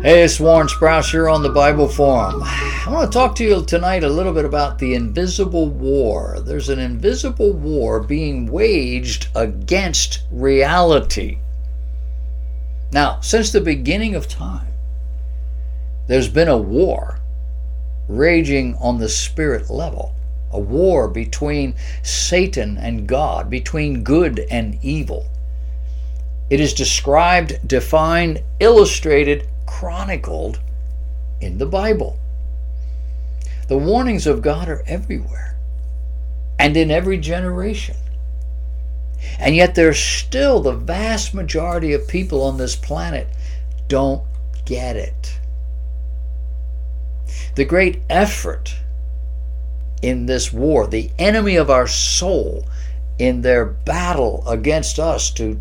Hey, it's Warren Sprouse here on the Bible Forum. I want to talk to you tonight a little bit about the invisible war. There's an invisible war being waged against reality. Now, since the beginning of time, there's been a war raging on the spirit level, a war between Satan and God, between good and evil. It is described, defined, illustrated, chronicled in the Bible. The warnings of God are everywhere and in every generation. And yet there's still the vast majority of people on this planet don't get it. The great effort in this war, the enemy of our soul, in their battle against us to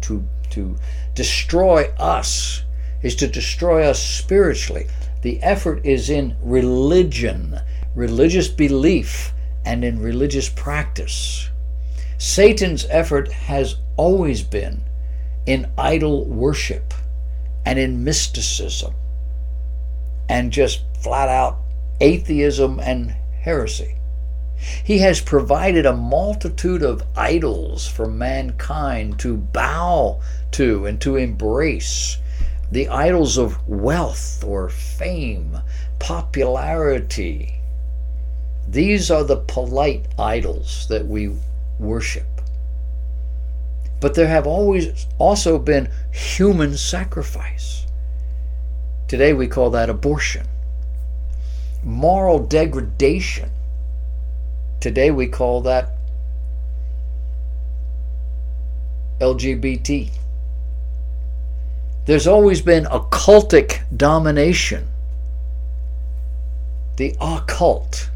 destroy us, is to destroy us spiritually. The effort is in religion, religious belief, and in religious practice. Satan's effort has always been in idol worship and in mysticism and just flat out atheism and heresy. He has provided a multitude of idols for mankind to bow to and to embrace. The idols of wealth or fame, popularity. These are the polite idols that we worship. But there have always also been human sacrifice. Today we call that abortion. Moral degradation. Today we call that LGBT. There's always been occultic domination. The occult,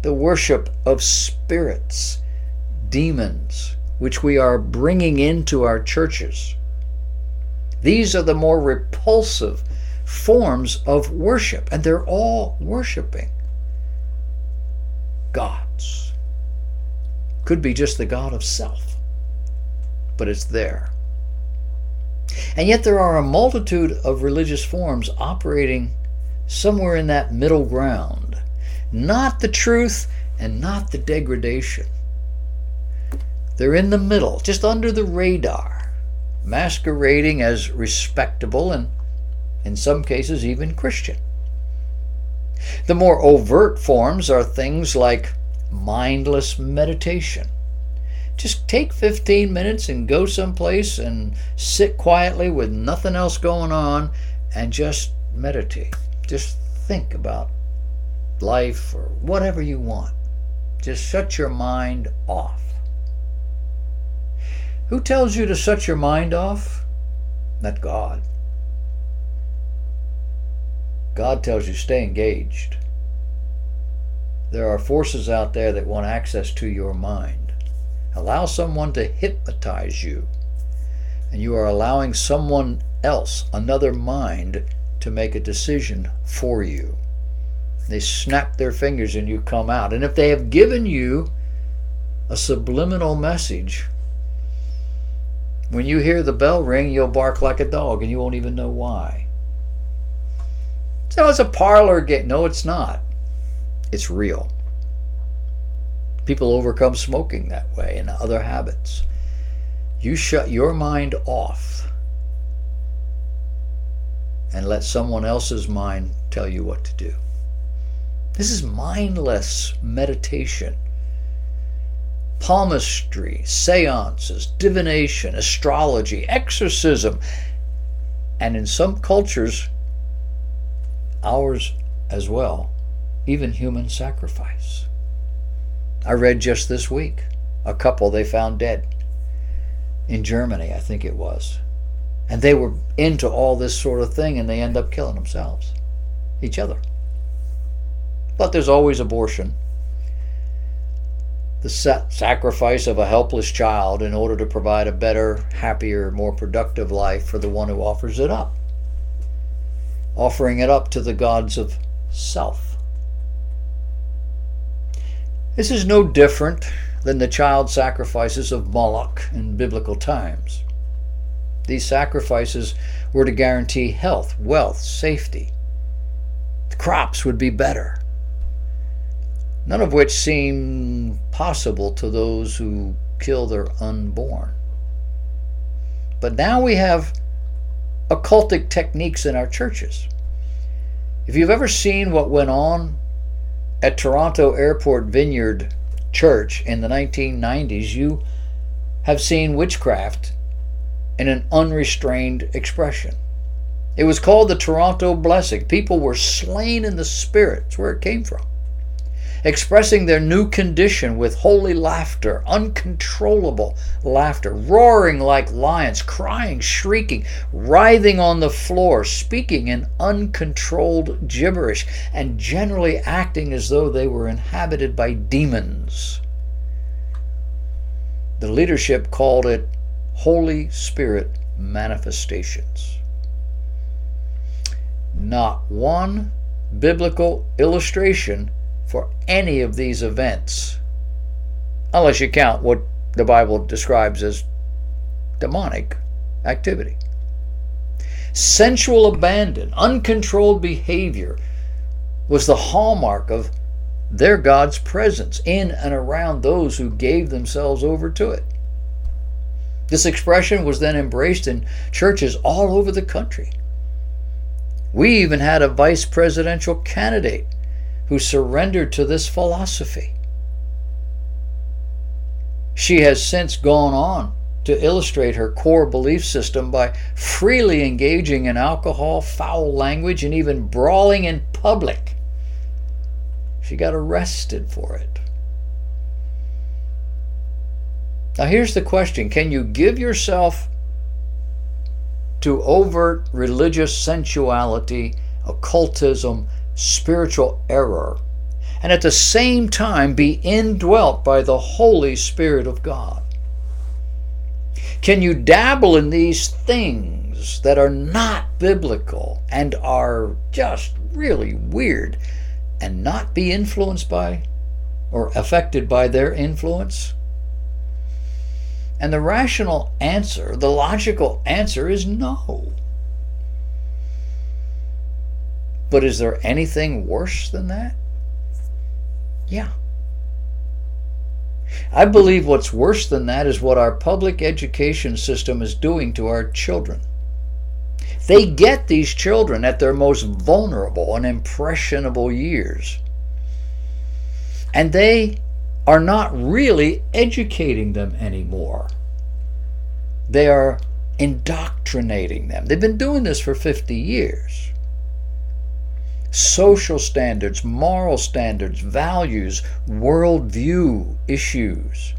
the worship of spirits, demons, which we are bringing into our churches. These are the more repulsive forms of worship, and they're all worshiping gods. Could be just the God of self, but it's there. And yet there are a multitude of religious forms operating somewhere in that middle ground. Not the truth and not the degradation. They're in the middle, just under the radar, masquerading as respectable and in some cases even Christian. The more overt forms are things like mindless meditation. Just take 15 minutes and go someplace and sit quietly with nothing else going on and just meditate. Just think about life or whatever you want. Just shut your mind off. Who tells you to shut your mind off? Not God. God tells you stay engaged. There are forces out there that want access to your mind. Allow someone to hypnotize you, and you are allowing someone else, another mind, to make a decision for you. They snap their fingers and you come out. And if they have given you a subliminal message, when you hear the bell ring, you'll bark like a dog and you won't even know why. So it's a parlor game. No, it's not. It's real. People overcome smoking that way and other habits. You shut your mind off and let someone else's mind tell you what to do. This is mindless meditation. Palmistry, seances, divination, astrology, exorcism, and in some cultures, ours as well, even human sacrifice. I read just this week a couple they found dead in Germany, I think it was. And they were into all this sort of thing and they end up killing themselves, each other. But there's always abortion. The sacrifice of a helpless child in order to provide a better, happier, more productive life for the one who offers it up. Offering it up to the gods of self. This is no different than the child sacrifices of Moloch in biblical times. These sacrifices were to guarantee health, wealth, safety, crops would be better. None of which seem possible to those who kill their unborn. But now we have occultic techniques in our churches. If you've ever seen what went on at Toronto Airport Vineyard Church in the 1990s, you have seen witchcraft in an unrestrained expression. It was called the Toronto Blessing. People were slain in the spirit. That's where it came from. Expressing their new condition with holy laughter, uncontrollable laughter, roaring like lions, crying, shrieking, writhing on the floor, speaking in uncontrolled gibberish, and generally acting as though they were inhabited by demons. The leadership called it Holy Spirit manifestations. Not one biblical illustration for any of these events, unless you count what the Bible describes as demonic activity. Sensual abandon, uncontrolled behavior was the hallmark of their God's presence in and around those who gave themselves over to it. This expression was then embraced in churches all over the country. We even had a vice presidential candidate who surrendered to this philosophy. She has since gone on to illustrate her core belief system by freely engaging in alcohol, foul language, and even brawling in public. She got arrested for it. Now here's the question: can you give yourself to overt religious sensuality, occultism, spiritual error, and at the same time be indwelt by the Holy Spirit of God? Can you dabble in these things that are not biblical and are just really weird and not be influenced by or affected by their influence? And the rational answer, the logical answer is no. But is there anything worse than that? Yeah. I believe what's worse than that is what our public education system is doing to our children. They get these children at their most vulnerable and impressionable years. And they are not really educating them anymore. They are indoctrinating them. They've been doing this for 50 years. Social standards, moral standards, values, worldview issues.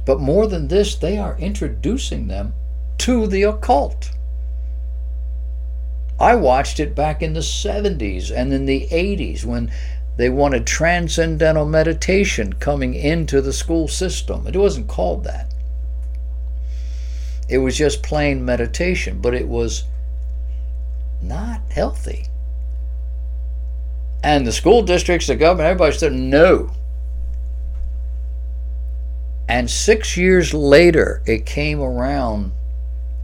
But more than this, they are introducing them to the occult. I watched it back in the 70s and in the 80s when they wanted transcendental meditation coming into the school system. It wasn't called that. It was just plain meditation, but it was not healthy. And the school districts, the government, everybody said no. And 6 years later, it came around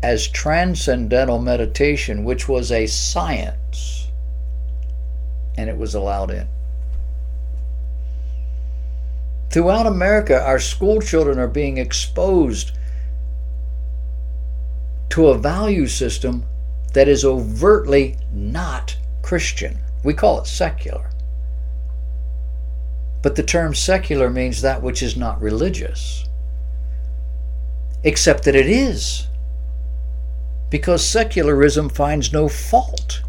as transcendental meditation, which was a science, and it was allowed in. Throughout America, our school children are being exposed to a value system that is overtly not Christian. We call it secular. But the term secular means that which is not religious. Except that it is. Because secularism finds no fault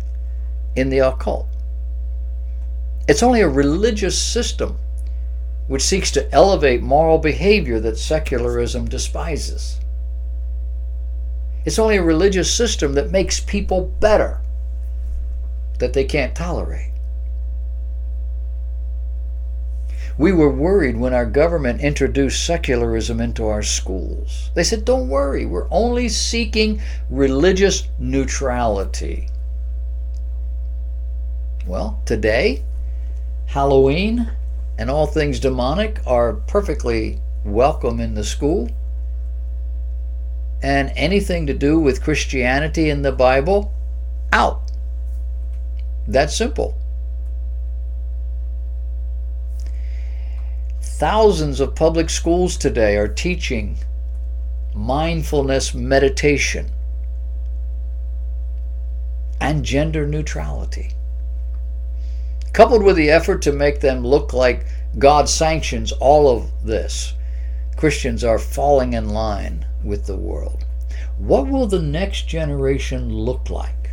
in the occult. It's only a religious system which seeks to elevate moral behavior that secularism despises. It's only a religious system that makes people better that they can't tolerate. We were worried when our government introduced secularism into our schools. They said, don't worry, we're only seeking religious neutrality. Well, today, Halloween and all things demonic are perfectly welcome in the school. And anything to do with Christianity in the Bible, out. That's simple. Thousands of public schools today are teaching mindfulness meditation and gender neutrality. Coupled with the effort to make them look like God sanctions all of this, Christians are falling in line with the world. What will the next generation look like?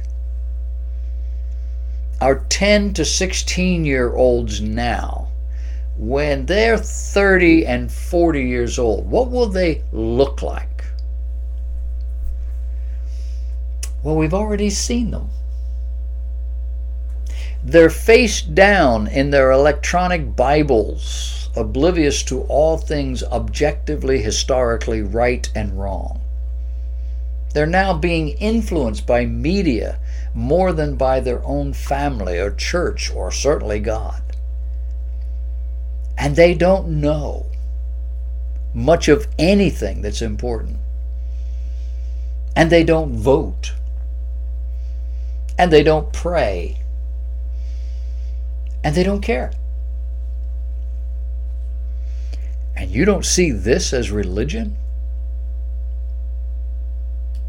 Our 10 to 16-year-olds now, when they're 30 and 40 years old, what will they look like? Well, we've already seen them. They're face down in their electronic Bibles, oblivious to all things objectively, historically right and wrong. They're now being influenced by media more than by their own family or church or certainly God. And they don't know much of anything that's important. And they don't vote. And they don't pray. And they don't care. And you don't see this as religion?